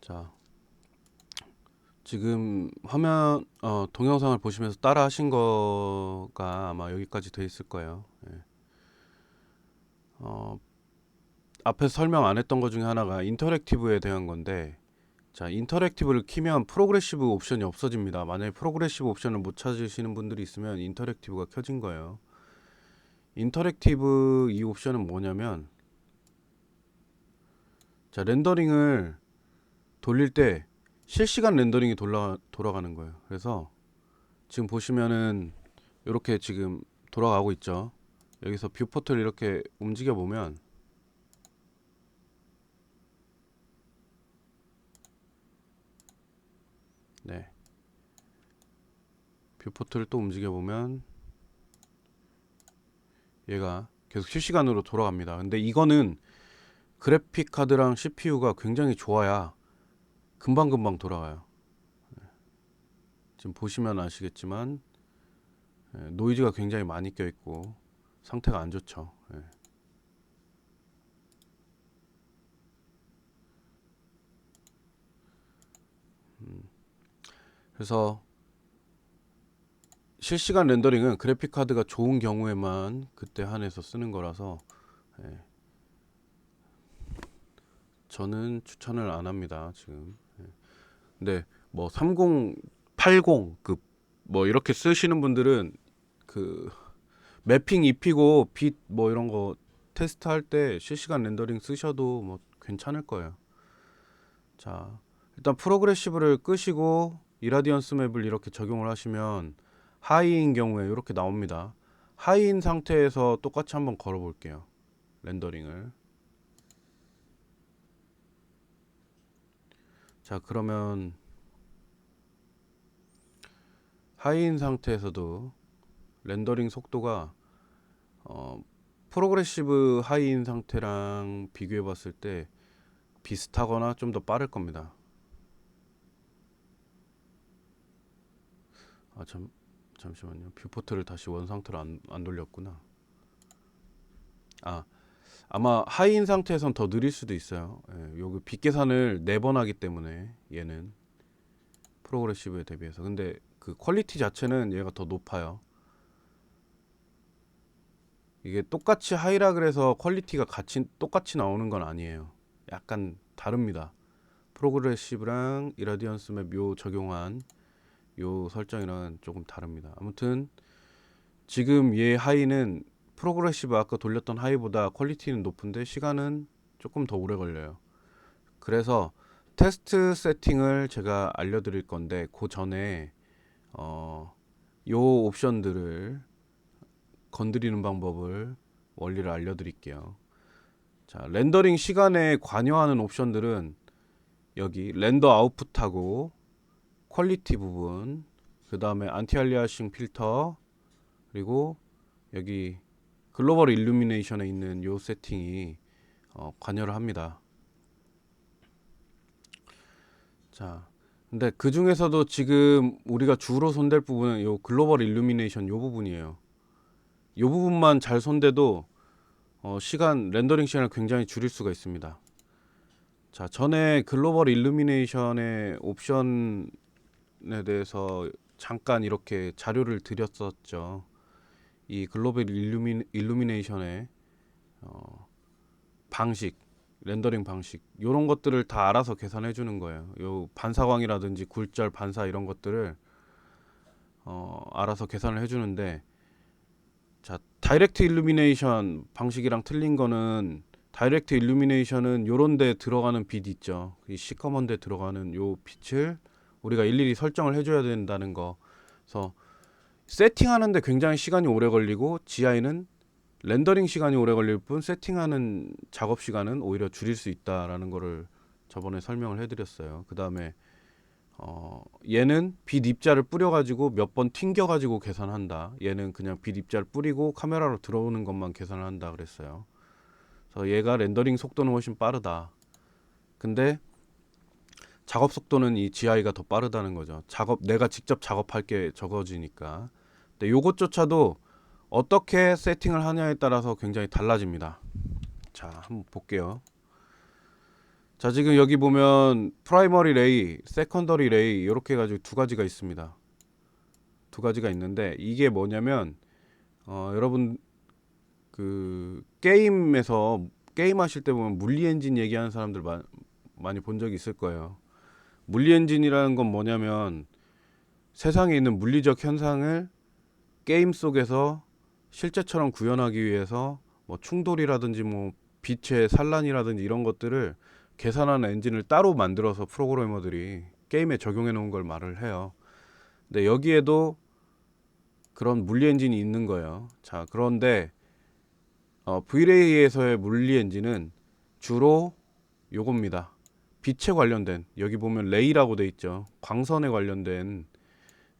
자, 지금 화면 동영상을 보시면서 따라 하신 거가 아마 여기까지 돼 있을 거예요. 예. 어, 앞에서 설명 안 했던 것 중에 하나가 인터랙티브에 대한 건데, 자, 인터랙티브를 키면 프로그레시브 옵션이 없어집니다. 만약에 프로그레시브 옵션을 못 찾으시는 분들이 있으면 인터랙티브가 켜진 거예요. 인터랙티브 이 옵션은 뭐냐면, 자, 렌더링을 돌릴 때 실시간 렌더링이 돌아가는 거예요. 그래서 지금 보시면은 이렇게 지금 돌아가고 있죠. 여기서 뷰포트를 이렇게 움직여 보면, 네, 뷰포트를 또 움직여 보면 얘가 계속 실시간으로 돌아갑니다. 근데 이거는 그래픽 카드랑 CPU가 굉장히 좋아야 금방금방 돌아가요. 지금 보시면 아시겠지만 노이즈가 굉장히 많이 껴있고 상태가 안 좋죠. 그래서 실시간 렌더링은 그래픽 카드가 좋은 경우에만 그때 한해서 쓰는 거라서 저는 추천을 안 합니다 지금. 근데 뭐 3080급 뭐 이렇게 쓰시는 분들은 그 매핑 입히고 빛 뭐 이런 거 테스트할 때 실시간 렌더링 쓰셔도 뭐 괜찮을 거예요. 자, 일단 프로그레시브를 끄시고 이라디언스 맵을 이렇게 적용을 하시면 하이인 경우에 이렇게 나옵니다. 하이인 상태에서 똑같이 한번 걸어 볼게요. 렌더링을. 자, 그러면 하이인 상태에서도 렌더링 속도가 프로그레시브 하이인 상태랑 비교해 봤을 때 비슷하거나 좀 더 빠를 겁니다. 잠시만요. 뷰포트를 다시 원 상태로 안 돌렸구나. 아마 하이인 상태에선 더 느릴 수도 있어요. 여기 빛 계산을 4번 하기 때문에 얘는 프로그레시브에 대비해서. 근데 그 퀄리티 자체는 얘가 더 높아요. 이게 똑같이 하이라 그래서 퀄리티가 똑같이 나오는 건 아니에요. 약간 다릅니다. 프로그레시브랑 이라디언스 맵 요 적용한 요 설정이랑 조금 다릅니다. 아무튼 지금 얘 하이는 프로그레시브 아까 돌렸던 하이보다 퀄리티는 높은데 시간은 조금 더 오래 걸려요. 그래서 테스트 세팅을 제가 알려드릴 건데 그 전에 요 옵션들을 건드리는 방법을 원리를 알려드릴게요. 자, 렌더링 시간에 관여하는 옵션들은 여기 렌더 아웃풋하고 퀄리티 부분, 그 다음에 안티 알리아싱 필터, 그리고 여기 글로벌 일루미네이션에 있는 요 세팅이 관여를 합니다. 자, 근데 그 중에서도 지금 우리가 주로 손댈 부분은 요 글로벌 일루미네이션 요 부분이에요. 요 부분만 잘 손대도 렌더링 시간을 굉장히 줄일 수가 있습니다. 자, 전에 글로벌 일루미네이션의 옵션에 대해서 잠깐 이렇게 자료를 드렸었죠. 이 글로벌 일루미네이션의 방식, 렌더링 방식 이런 것들을 다 알아서 계산해 주는 거예요. 요 반사광이라든지 굴절 반사 이런 것들을 알아서 계산을 해 주는데, 자, 다이렉트 일루미네이션 방식이랑 틀린 거는, 다이렉트 일루미네이션은 요런 데 들어가는 빛 있죠. 이 시커먼 데 들어가는 요 빛을 우리가 일일이 설정을 해줘야 된다는 거. 그래서 세팅하는데 굉장히 시간이 오래 걸리고 GI는 렌더링 시간이 오래 걸릴 뿐 세팅하는 작업 시간은 오히려 줄일 수 있다라는 거를 저번에 설명을 해드렸어요. 그 다음에 얘는 빛 입자를 뿌려가지고 몇 번 튕겨가지고 계산한다. 얘는 그냥 빛 입자를 뿌리고 카메라로 들어오는 것만 계산을 한다 그랬어요. 그래서 얘가 렌더링 속도는 훨씬 빠르다. 근데 작업 속도는 이 GI가 더 빠르다는 거죠. 내가 직접 작업할 게 적어지니까. 근데 요것조차도 어떻게 세팅을 하냐에 따라서 굉장히 달라집니다. 자, 한번 볼게요. 자, 지금 여기 보면 프라이머리 레이, 세컨더리 레이 이렇게 해가지고 두 가지가 있습니다. 두 가지가 있는데 이게 뭐냐면 여러분 그 게임에서 게임 하실 때 보면 물리 엔진 얘기하는 사람들 많이 본 적이 있을 거예요. 물리 엔진이라는 건 뭐냐면 세상에 있는 물리적 현상을 게임 속에서 실제처럼 구현하기 위해서 뭐 충돌이라든지 뭐 빛의 산란이라든지 이런 것들을 계산하는 엔진을 따로 만들어서 프로그래머들이 게임에 적용해 놓은 걸 말을 해요. 근데 여기에도 그런 물리 엔진이 있는 거예요. 자, 그런데 V레이에서의 물리 엔진은 주로 요겁니다. 빛에 관련된, 여기 보면 레이라고 돼 있죠. 광선에 관련된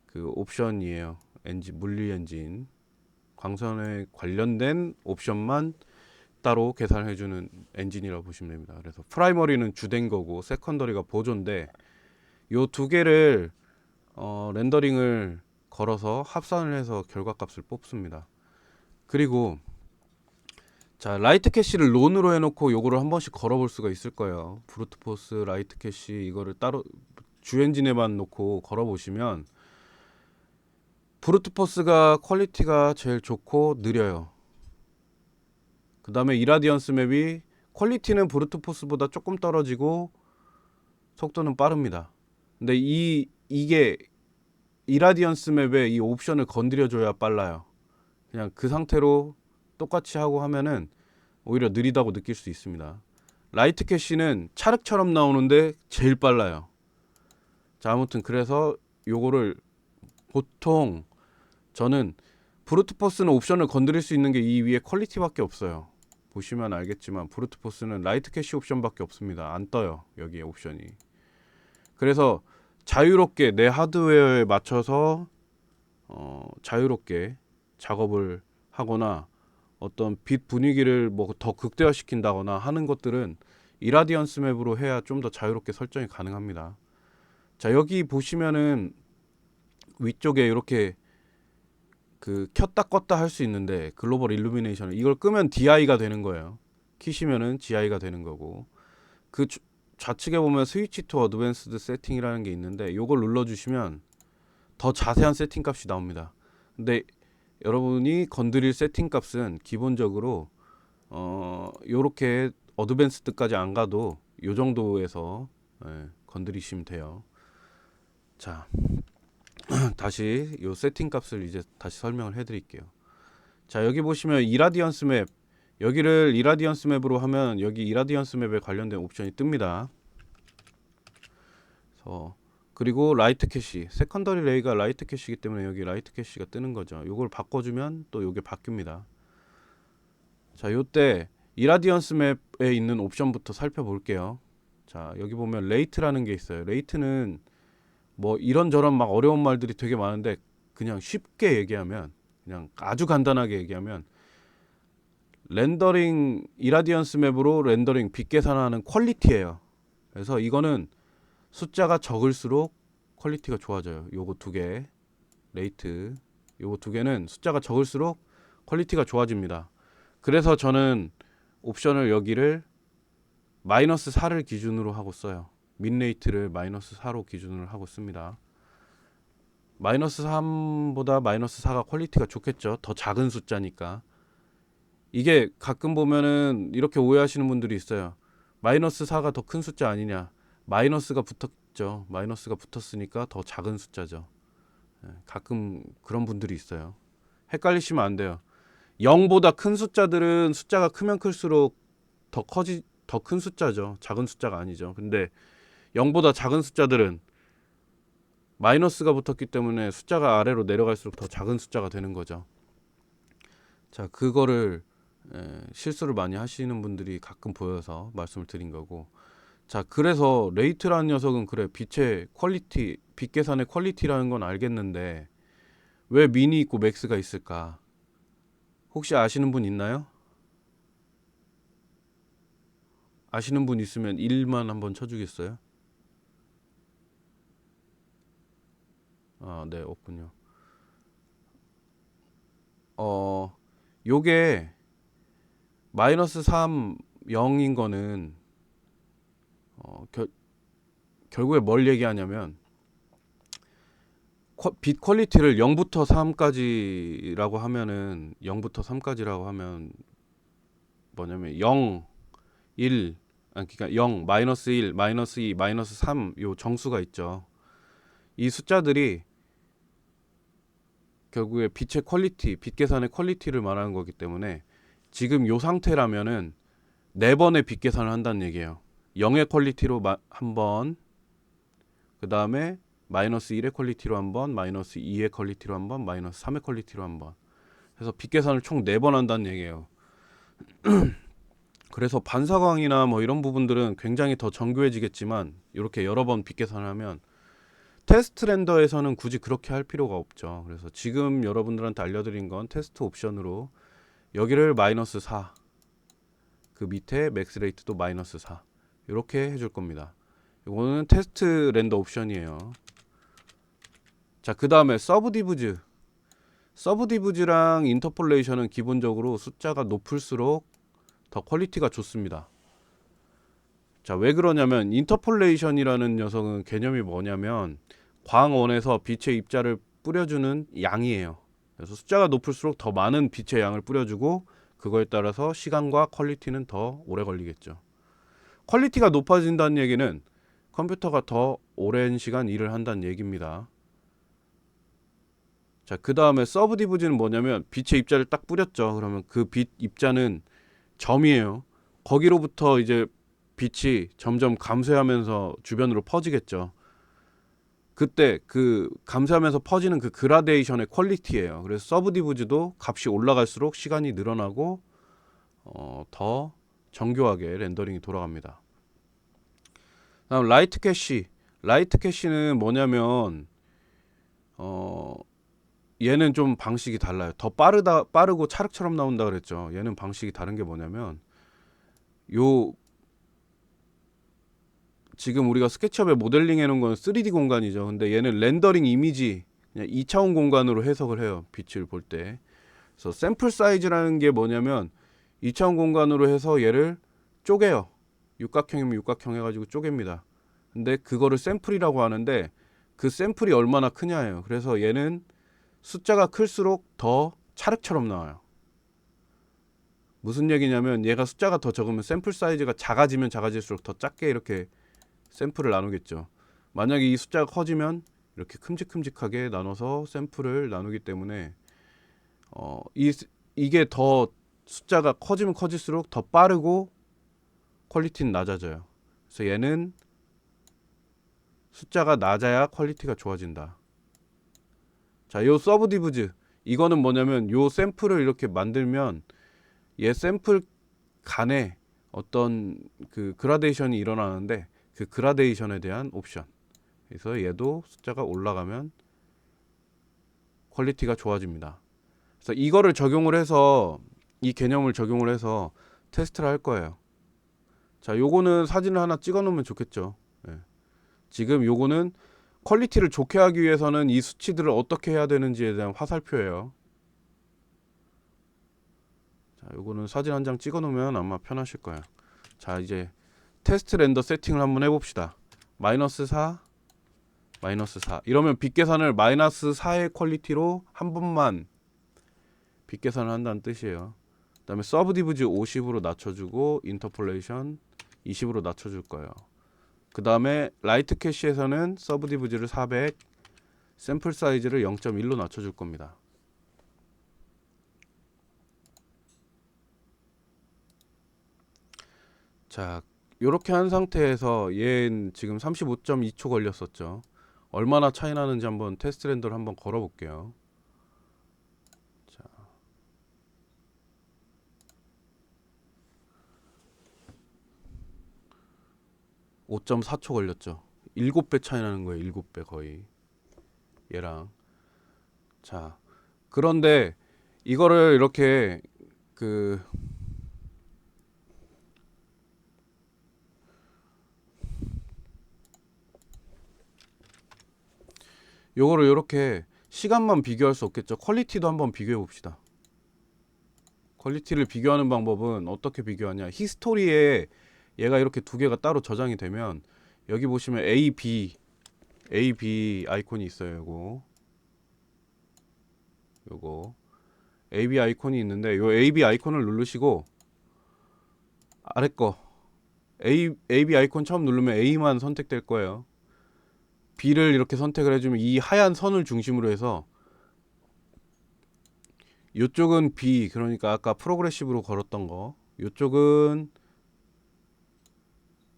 그 옵션이에요. 엔진, 물리 엔진. 광선에 관련된 옵션만 따로 계산해주는 엔진이라고 보시면 됩니다. 그래서 프라이머리는 주된 거고 세컨더리가 보조인데 요 두 개를 렌더링을 걸어서 합산을 해서 결과값을 뽑습니다. 그리고 자, 라이트 캐시를 론으로 해놓고 요거를 한 번씩 걸어볼 수가 있을 거예요. 브루트포스, 라이트 캐시 이거를 따로 주 엔진에만 놓고 걸어보시면 브루트포스가 퀄리티가 제일 좋고 느려요. 그 다음에 이라디언스 맵이 퀄리티는 브루트포스보다 조금 떨어지고 속도는 빠릅니다. 근데 이게 이라디언스 맵의 이 옵션을 건드려줘야 빨라요. 그냥 그 상태로 똑같이 하고 하면은 오히려 느리다고 느낄 수 있습니다. 라이트 캐시는 찰흙처럼 나오는데 제일 빨라요. 자, 아무튼 그래서 요거를 보통 저는 브루트포스는 옵션을 건드릴 수 있는 게 이 위에 퀄리티밖에 없어요. 보시면 알겠지만 브루트포스는 라이트 캐시 옵션밖에 없습니다. 안 떠요. 여기에 옵션이. 그래서 자유롭게 내 하드웨어에 맞춰서 자유롭게 작업을 하거나 어떤 빛 분위기를 뭐 더 극대화시킨다거나 하는 것들은 이라디언스 맵으로 해야 좀 더 자유롭게 설정이 가능합니다. 자, 여기 보시면은 위쪽에 이렇게 그 켰다 껐다 할 수 있는데 글로벌 일루미네이션 이걸 끄면 DI가 되는 거예요. 키시면은 GI가 되는 거고 그 좌측에 보면 스위치 투 어드밴스드 세팅이라는 게 있는데 요걸 눌러주시면 더 자세한 세팅 값이 나옵니다. 근데 여러분이 건드릴 세팅 값은 기본적으로 요렇게 어드밴스드까지 안 가도 요 정도에서 건드리시면 돼요. 자, 다시 요 세팅 값을 이제 다시 설명을 해 드릴게요. 자, 여기 보시면 이라디언스 맵, 여기를 이라디언스 맵으로 하면 여기 이라디언스 맵에 관련된 옵션이 뜹니다. 그리고 라이트 캐시, 세컨더리 레이가 라이트 캐시이기 때문에 여기 라이트 캐시가 뜨는 거죠. 요걸 바꿔주면 또 요게 바뀝니다. 자, 요때 이라디언스 맵에 있는 옵션부터 살펴볼게요. 자, 여기 보면 레이트라는 게 있어요. 레이트는 뭐 이런저런 막 어려운 말들이 되게 많은데 그냥 쉽게 얘기하면, 그냥 아주 간단하게 얘기하면 렌더링 이라디언스 맵으로 렌더링 빛 계산하는 퀄리티예요. 그래서 이거는 숫자가 적을수록 퀄리티가 좋아져요. 요거 두 개, 레이트, 요거 두 개는 숫자가 적을수록 퀄리티가 좋아집니다. 그래서 저는 옵션을 여기를 마이너스 4를 기준으로 하고 써요. 민 레이트를 마이너스 4로 기준으로 하고 씁니다. 마이너스 3보다 마이너스 4가 퀄리티가 좋겠죠. 더 작은 숫자니까. 이게 가끔 보면은 이렇게 오해하시는 분들이 있어요. 마이너스 4가 더 큰 숫자 아니냐. 마이너스가 붙었죠. 마이너스가 붙었으니까 더 작은 숫자죠. 가끔 그런 분들이 있어요. 헷갈리시면 안 돼요. 0보다 큰 숫자들은 숫자가 크면 클수록 더 큰 숫자죠. 작은 숫자가 아니죠. 근데 0보다 작은 숫자들은 마이너스가 붙었기 때문에 숫자가 아래로 내려갈수록 더 작은 숫자가 되는 거죠. 자, 그거를 실수를 많이 하시는 분들이 가끔 보여서 말씀을 드린 거고. 자, 그래서 레이트라는 녀석은 그래, 빛의 퀄리티, 빛 계산의 퀄리티라는 건 알겠는데 왜 미니 있고 맥스가 있을까? 혹시 아시는 분 있나요? 아시는 분 있으면 1만 한번 쳐주겠어요? 아, 네, 없군요. 요게 마이너스 3, 0인 거는 결국에 뭘 얘기하냐면 빛 퀄리티를 0부터 3까지라고 하면은 0부터 3까지라고 하면 뭐냐면 0, 1, 그러니까 0, 마이너스 1, 마이너스 2, 마이너스 3 요 정수가 있죠. 이 숫자들이 결국에 빛의 퀄리티, 빛 계산의 퀄리티를 말하는 거기 때문에 지금 요 상태라면은 4번의 빛 계산을 한다는 얘기예요. 0의 퀄리티로 한 번, 그 다음에 마이너스 1의 퀄리티로 한 번, 마이너스 2의 퀄리티로 한 번, 마이너스 3의 퀄리티로 한 번. 그래서 빛 계산을 총 4번 한다는 얘기예요. 그래서 반사광이나 뭐 이런 부분들은 굉장히 더 정교해지겠지만 이렇게 여러 번 빛 계산을 하면 테스트 렌더에서는 굳이 그렇게 할 필요가 없죠. 그래서 지금 여러분들한테 알려드린 건 테스트 옵션으로 여기를 마이너스 4, 그 밑에 맥스 레이트도 마이너스 4 이렇게 해줄 겁니다. 이거는 테스트 렌더 옵션이에요. 자, 그 다음에 서브디브즈랑 인터폴레이션은 기본적으로 숫자가 높을수록 더 퀄리티가 좋습니다. 자, 왜 그러냐면 인터폴레이션이라는 녀석은 개념이 뭐냐면 광원에서 빛의 입자를 뿌려주는 양이에요. 그래서 숫자가 높을수록 더 많은 빛의 양을 뿌려주고 그거에 따라서 시간과 퀄리티는 더 오래 걸리겠죠. 퀄리티가 높아진다는 얘기는 컴퓨터가 더 오랜 시간 일을 한다는 얘기입니다. 자, 그 다음에 서브디브즈는 뭐냐면 빛의 입자를 딱 뿌렸죠. 그러면 그 빛 입자는 점이에요. 거기로부터 이제 빛이 점점 감소하면서 주변으로 퍼지겠죠. 그때 그 감소하면서 퍼지는 그 그라데이션의 퀄리티예요. 그래서 서브디브즈도 값이 올라갈수록 시간이 늘어나고 더 정교하게 렌더링이 돌아갑니다. 다음 라이트 캐시는 뭐냐면 얘는 좀 방식이 달라요. 더 빠르고 찰흙처럼 나온다 그랬죠. 얘는 방식이 다른 게 뭐냐면 요 지금 우리가 스케치업에 모델링 해놓은 건 3D 공간이죠. 근데 얘는 렌더링 이미지 그냥 2차원 공간으로 해석을 해요. 빛을 볼 때. 그래서 샘플 사이즈라는 게 뭐냐면 2차원 공간으로 해서 얘를 쪼개요. 육각형이면 육각형 해가지고 쪼갭니다. 근데 그거를 샘플이라고 하는데 그 샘플이 얼마나 크냐예요. 그래서 얘는 숫자가 클수록 더 찰흙처럼 나와요. 무슨 얘기냐면 얘가 숫자가 더 적으면 샘플 사이즈가 작아지면 작아질수록 더 작게 이렇게 샘플을 나누겠죠. 만약에 이 숫자가 커지면 이렇게 큼직큼직하게 나눠서 샘플을 나누기 때문에 이게 더 숫자가 커지면 커질수록 더 빠르고 퀄리티는 낮아져요. 그래서 얘는 숫자가 낮아야 퀄리티가 좋아진다. 자, 요 서브디브즈 이거는 뭐냐면 요 샘플을 이렇게 만들면 얘 샘플 간에 어떤 그 그라데이션이 일어나는데 그 그라데이션에 대한 옵션. 그래서 얘도 숫자가 올라가면 퀄리티가 좋아집니다. 그래서 이거를 적용을 해서 이 개념을 적용을 해서 테스트를 할 거예요. 자, 요거는 사진을 하나 찍어 놓으면 좋겠죠. 예. 지금 요거는 퀄리티를 좋게 하기 위해서는 이 수치들을 어떻게 해야 되는지에 대한 화살표예요. 자, 요거는 사진 한 장 찍어 놓으면 아마 편하실 거예요. 자, 이제 테스트 렌더 세팅을 한번 해봅시다. 마이너스 4, 마이너스 4 이러면 빛 계산을 마이너스 4의 퀄리티로 한 번만 빛 계산을 한다는 뜻이에요. 그 다음에 서브디브즈 50으로 낮춰주고 인터폴레이션 20으로 낮춰줄 거예요. 그 다음에 라이트 캐시에서는 서브디브즈를 400, 샘플 사이즈를 0.1로 낮춰줄 겁니다. 자, 이렇게 한 상태에서 얘는 지금 35.2초 걸렸었죠. 얼마나 차이 나는지 한번 테스트 렌더를 한번 걸어 볼게요. 자, 5.4초 걸렸죠. 7배 차이 나는 거예요. 7배 거의. 얘랑. 자, 그런데 이거를 이렇게 그 요거를 이렇게 시간만 비교할 수 없겠죠. 퀄리티도 한번 비교해 봅시다. 퀄리티를 비교하는 방법은 어떻게 비교하냐. 히스토리에 얘가 이렇게 두 개가 따로 저장이 되면 여기 보시면 AB 아이콘이 있어요. 요거 AB 아이콘이 있는데 요 AB 아이콘을 누르시고 아래 거 AB 아이콘 처음 누르면 A만 선택될 거예요. B를 이렇게 선택을 해주면 이 하얀 선을 중심으로 해서 요쪽은 B, 그러니까 아까 프로그레시브로 걸었던 거, 요쪽은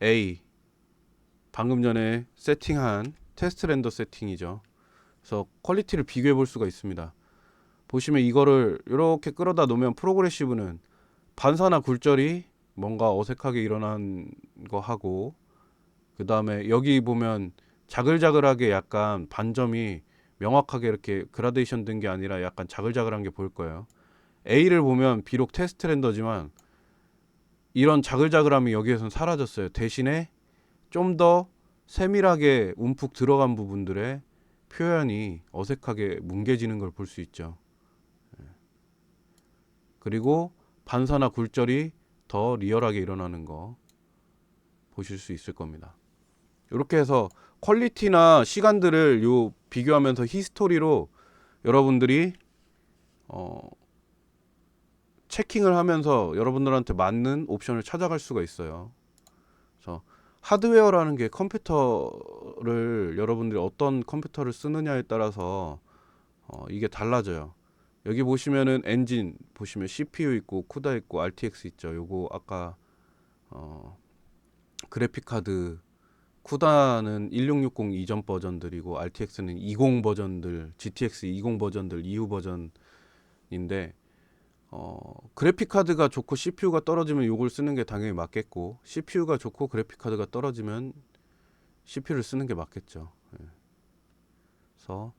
A, 방금 전에 세팅한 테스트 렌더 세팅이죠. 그래서 퀄리티를 비교해 볼 수가 있습니다. 보시면 이거를 이렇게 끌어다 놓으면 프로그레시브는 반사나 굴절이 뭔가 어색하게 일어난 거 하고, 그 다음에 여기 보면 자글자글하게 약간 반점이 명확하게 이렇게 그라데이션 된 게 아니라 약간 자글자글한 게 보일 거예요. A를 보면 비록 테스트 렌더지만 이런 자글자글함이 여기에선 사라졌어요. 대신에 좀 더 세밀하게 움푹 들어간 부분들의 표현이 어색하게 뭉개지는 걸 볼 수 있죠. 그리고 반사나 굴절이 더 리얼하게 일어나는 거 보실 수 있을 겁니다. 이렇게 해서 퀄리티나 시간들을 요 비교하면서 히스토리로 여러분들이 체킹을 하면서 여러분들한테 맞는 옵션을 찾아갈 수가 있어요. 그래서 하드웨어라는 게 컴퓨터를 여러분들이 어떤 컴퓨터를 쓰느냐에 따라서 이게 달라져요. 여기 보시면은 엔진 보시면 CPU 있고 쿠다 있고 RTX 있죠. 요거 아까 그래픽 카드 쿠다는 1660 이전 버전들이고 RTX는 20 버전들, GTX 20 버전들 이후 버전인데 그래픽 카드가 좋고 CPU가 떨어지면 요걸 쓰는 게 당연히 맞겠고, CPU가 좋고 그래픽 카드가 떨어지면 CPU를 쓰는 게 맞겠죠. 예. 그래서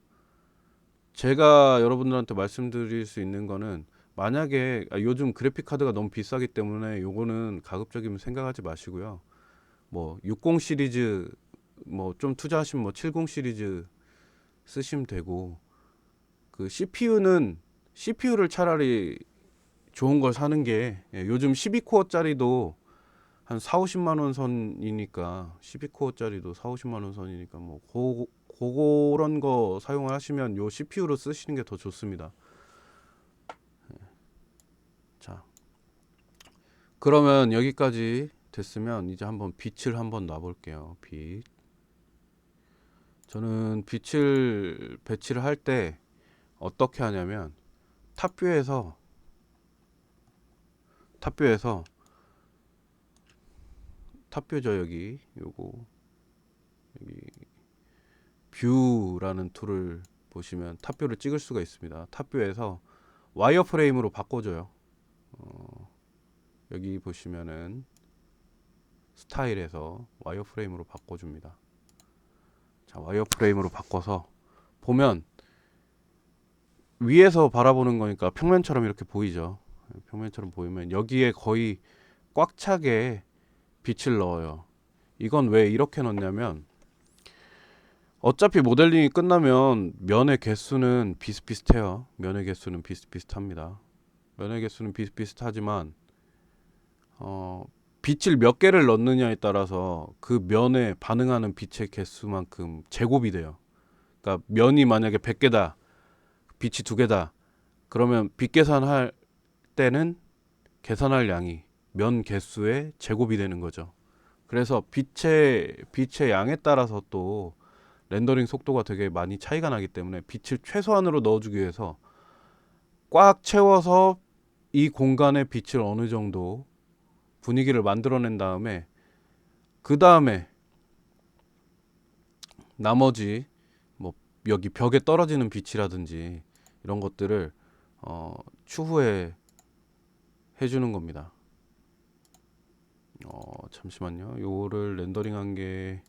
제가 여러분들한테 말씀드릴 수 있는 거는, 만약에 요즘 그래픽 카드가 너무 비싸기 때문에 요거는 가급적이면 생각하지 마시고요. 뭐 60 시리즈 뭐 좀 투자하시면 뭐 70 시리즈 쓰시면 되고, 그 CPU를 차라리 좋은 걸 사는 게, 요즘 12코어짜리도 한 4, 50만 원 선이니까, 12코어짜리도 4, 50만 원 선이니까 뭐 그런 거 사용을 하시면 요 CPU로 쓰시는 게 더 좋습니다. 자, 그러면 여기까지 됐으면 이제 한번 빛을 한번 놔 볼게요. 빛. 저는 빛을 배치를 할 때 어떻게 하냐면 탑뷰에서 탑뷰죠. 여기 요거 여기 뷰라는 툴을 보시면 탑뷰를 찍을 수가 있습니다. 탑뷰에서 와이어프레임으로 바꿔줘요. 여기 보시면은 스타일에서 와이어프레임으로 바꿔줍니다. 자, 와이어프레임으로 바꿔서 보면 위에서 바라보는 거니까 평면처럼 이렇게 보이죠. 평면처럼 보이면 여기에 거의 꽉 차게 빛을 넣어요. 이건 왜 이렇게 넣냐면, 어차피 모델링이 끝나면 면의 개수는 비슷비슷해요. 면의 개수는 비슷비슷합니다. 면의 개수는 비슷비슷하지만 빛을 몇 개를 넣느냐에 따라서 그 면에 반응하는 빛의 개수만큼 제곱이 돼요. 그러니까 면이 만약에 100개다, 빛이 2개다, 그러면 빛 계산할 때는 계산할 양이 면 개수의 제곱이 되는 거죠. 그래서 빛의 양에 따라서 또 렌더링 속도가 되게 많이 차이가 나기 때문에 빛을 최소한으로 넣어주기 위해서 꽉 채워서 이 공간에 빛을 어느 정도 분위기를 만들어낸 다음에, 그 다음에 나머지 뭐 여기 벽에 떨어지는 빛이라든지 이런 것들을 추후에 해주는 겁니다. 잠시만요. 요거를 렌더링한 게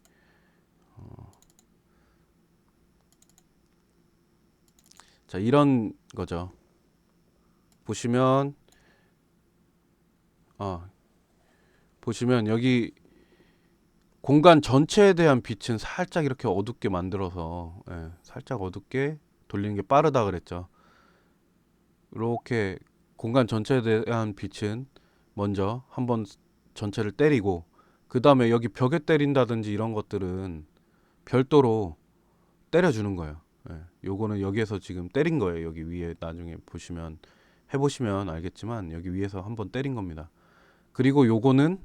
자, 이런 거죠. 보시면 여기 공간 전체에 대한 빛은 살짝 이렇게 어둡게 만들어서, 살짝 어둡게 돌리는 게 빠르다 그랬죠. 이렇게 공간 전체에 대한 빛은 먼저 한번 전체를 때리고, 그 다음에 여기 벽에 때린다든지 이런 것들은 별도로 때려주는 거예요. 예, 요거는 여기에서 지금 때린 거예요. 여기 위에 나중에 보시면 해보시면 알겠지만 여기 위에서 한번 때린 겁니다. 그리고 요거는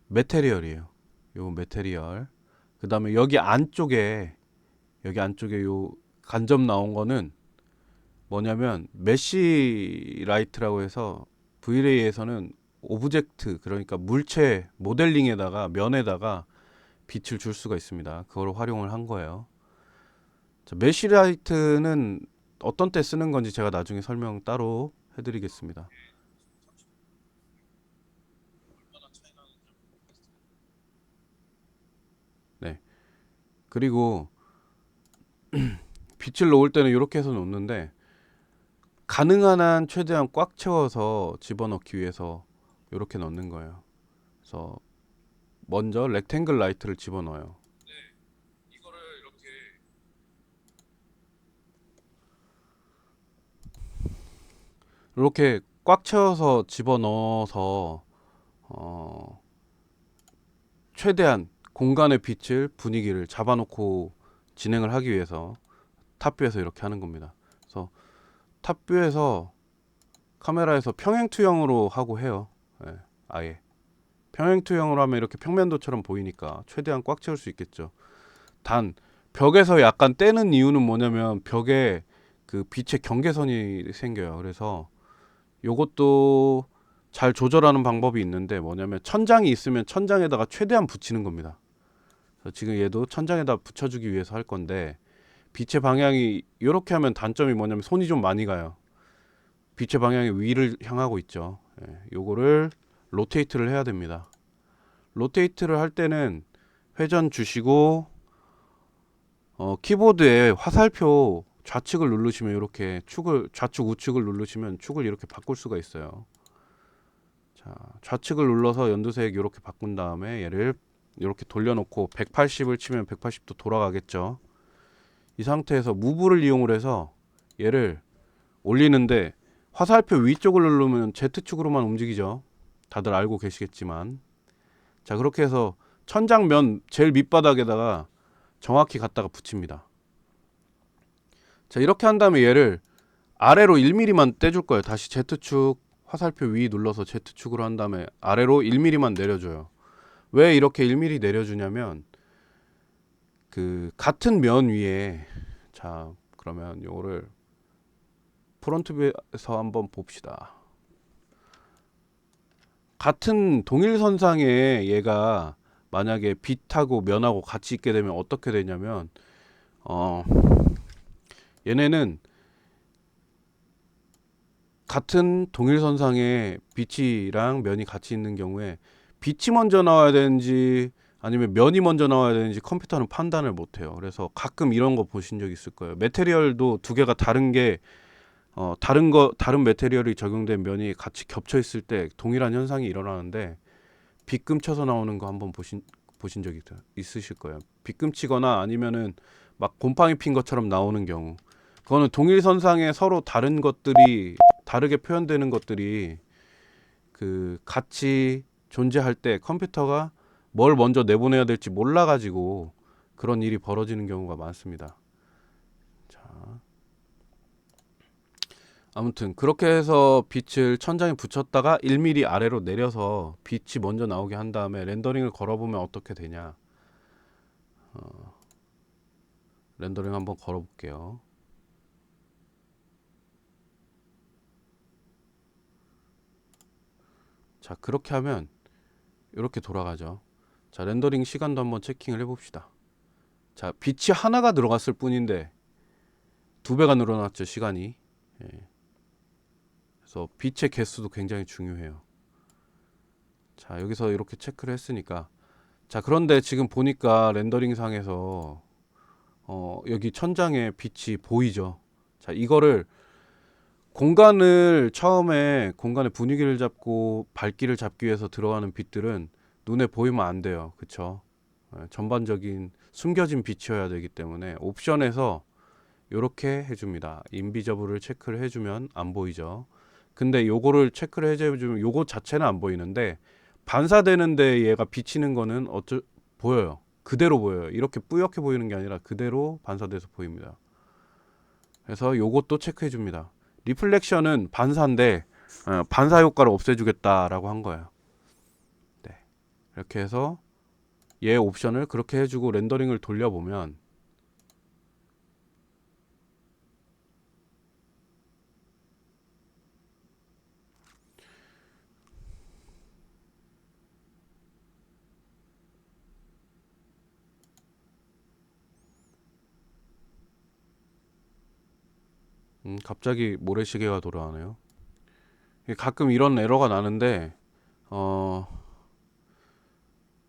메테리얼이에요. 요 메테리얼. 그 다음에 여기 안쪽에 요 간접 나온 거는 뭐냐면 메쉬 라이트라고 해서 V-Ray에서는 오브젝트, 그러니까 물체 모델링에다가 면에다가 빛을 줄 수가 있습니다. 그걸 활용을 한 거예요. 자, 메쉬 라이트는 어떤 때 쓰는 건지 제가 나중에 설명 따로 해드리겠습니다. 네. 그리고 빛을 놓을 때는 이렇게 해서 놓는데 가능한 한 최대한 꽉 채워서 집어넣기 위해서 이렇게 넣는 거예요. 그래서 먼저 렉탱글 라이트를 집어넣어요. 이렇게 꽉 채워서 집어넣어서 최대한 공간의 빛을 분위기를 잡아놓고 진행을 하기 위해서 탑뷰에서 이렇게 하는 겁니다. 그래서 탑뷰에서 카메라에서 평행투영으로 하고 해요. 예, 아예 평행투영으로 하면 이렇게 평면도처럼 보이니까 최대한 꽉 채울 수 있겠죠. 단 벽에서 약간 떼는 이유는 뭐냐면 벽에 그 빛의 경계선이 생겨요. 그래서 요것도 잘 조절하는 방법이 있는데 뭐냐면 천장이 있으면 천장에다가 최대한 붙이는 겁니다. 그래서 지금 얘도 천장에다 붙여주기 위해서 할 건데 빛의 방향이 이렇게 하면 단점이 뭐냐면 손이 좀 많이 가요. 빛의 방향이 위를 향하고 있죠. 예, 요거를 로테이트를 해야 됩니다. 로테이트를 할 때는 회전 주시고 키보드에 화살표 좌측을 누르시면 이렇게 축을 좌측 우측을 누르시면 축을 이렇게 바꿀 수가 있어요. 자, 좌측을 눌러서 연두색 이렇게 바꾼 다음에 얘를 이렇게 돌려놓고 180을 치면 180도 돌아가겠죠. 이 상태에서 무브를 이용을 해서 얘를 올리는데 화살표 위쪽을 누르면 Z축으로만 움직이죠. 다들 알고 계시겠지만. 자, 그렇게 해서 천장면 제일 밑바닥에다가 정확히 갖다가 붙입니다. 자, 이렇게 한 다음에 얘를 아래로 1mm만 떼줄 거예요. 다시 Z축 화살표 위 눌러서 Z축으로 한 다음에 아래로 1mm만 내려줘요. 왜 이렇게 1mm 내려주냐면 그 같은 면 위에, 자 그러면 요거를 프론트뷰에서 한번 봅시다. 같은 동일선상에 얘가 만약에 빛하고 면하고 같이 있게 되면 어떻게 되냐면 얘네는 같은 동일선상에 빛이랑 면이 같이 있는 경우에 빛이 먼저 나와야 되는지 아니면 면이 먼저 나와야 되는지 컴퓨터는 판단을 못해요. 그래서 가끔 이런 거 보신 적 있을 거예요. 메테리얼도 두 개가 다른 게 다른 메테리얼이 적용된 면이 같이 겹쳐 있을 때 동일한 현상이 일어나는데 빗금 쳐서 나오는 거 한번 보신 적이 있으실 거예요. 빗금 치거나 아니면은 막 곰팡이 핀 것처럼 나오는 경우, 그거는 동일선상에 서로 다른 것들이 다르게 표현되는 것들이 그 같이 존재할 때 컴퓨터가 뭘 먼저 내보내야 될지 몰라가지고 그런 일이 벌어지는 경우가 많습니다. 자, 아무튼 그렇게 해서 빛을 천장에 붙였다가 1mm 아래로 내려서 빛이 먼저 나오게 한 다음에 렌더링을 걸어보면 어떻게 되냐. 렌더링 한번 걸어볼게요. 자, 그렇게 하면 이렇게 돌아가죠. 자, 렌더링 시간도 한번 체킹을 해봅시다. 자, 빛이 하나가 들어갔을 뿐인데 2배가 늘어났죠, 시간이. 예. 그래서 빛의 개수도 굉장히 중요해요. 자, 여기서 이렇게 체크를 했으니까, 자, 그런데 지금 보니까 렌더링 상에서 여기 천장에 빛이 보이죠. 자, 이거를 처음에 공간의 분위기를 잡고 밝기를 잡기 위해서 들어가는 빛들은 눈에 보이면 안 돼요. 그쵸? 전반적인 숨겨진 빛이어야 되기 때문에 옵션에서 이렇게 해줍니다. 인비저블을 체크를 해주면 안 보이죠. 근데 요거를 체크를 해주면 요거 자체는 안 보이는데 반사되는데 얘가 비치는 거는 보여요. 그대로 보여요. 이렇게 뿌옇게 보이는 게 아니라 그대로 반사돼서 보입니다. 그래서 요것도 체크해 줍니다. 리플렉션은 반사인데 반사 효과를 없애주겠다라고 한 거예요. 네. 이렇게 해서 얘 옵션을 그렇게 해주고 렌더링을 돌려보면 갑자기 모래시계가 돌아가네요. 가끔 이런 에러가 나는데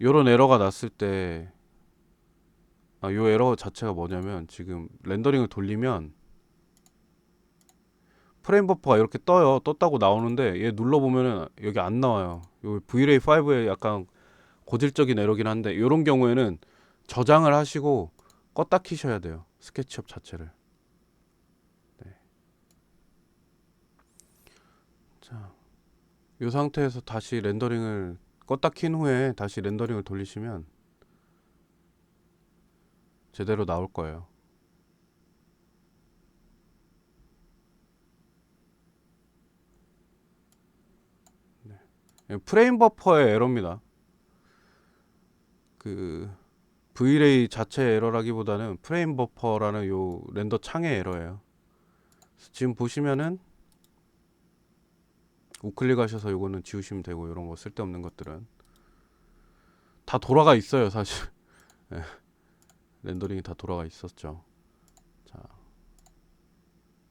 요런 에러가 났을 때 요 에러 자체가 뭐냐면 지금 렌더링을 돌리면 프레임 버퍼가 이렇게 떠요. 떴다고 나오는데 얘 눌러보면은 여기 안 나와요. 요 V-Ray 5에 약간 고질적인 에러긴 한데 요런 경우에는 저장을 하시고 껐다 키셔야 돼요. 스케치업 자체를. 네. 자, 이 상태에서 다시 렌더링을 껐다 킨 후에 다시 렌더링을 돌리시면 제대로 나올 거예요. 프레임 버퍼의 에러입니다. 그 V-Ray 자체 에러라기보다는 프레임 버퍼라는 요 렌더 창의 에러예요. 지금 보시면은 우클릭 하셔서 요거는 지우시면 되고 이런 거 쓸데없는 것들은 다 돌아가 있어요 사실. 렌더링이 다 돌아가 있었죠. 자,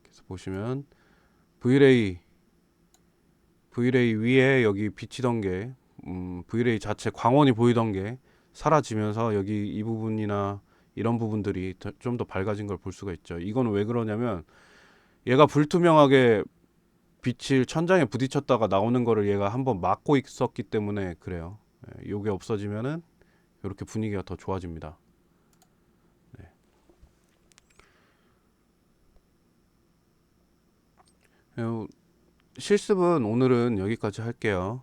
그래서 보시면 V-Ray 위에 여기 비치던 게 V-Ray 자체 광원이 보이던 게 사라지면서 여기 이 부분이나 이런 부분들이 좀 더 밝아진 걸 볼 수가 있죠. 이건 왜 그러냐면 얘가 불투명하게 빛을 천장에 부딪혔다가 나오는 거를 얘가 한번 막고 있었기 때문에 그래요. 요게 없어지면은 이렇게 분위기가 더 좋아집니다. 네. 실습은 오늘은 여기까지 할게요.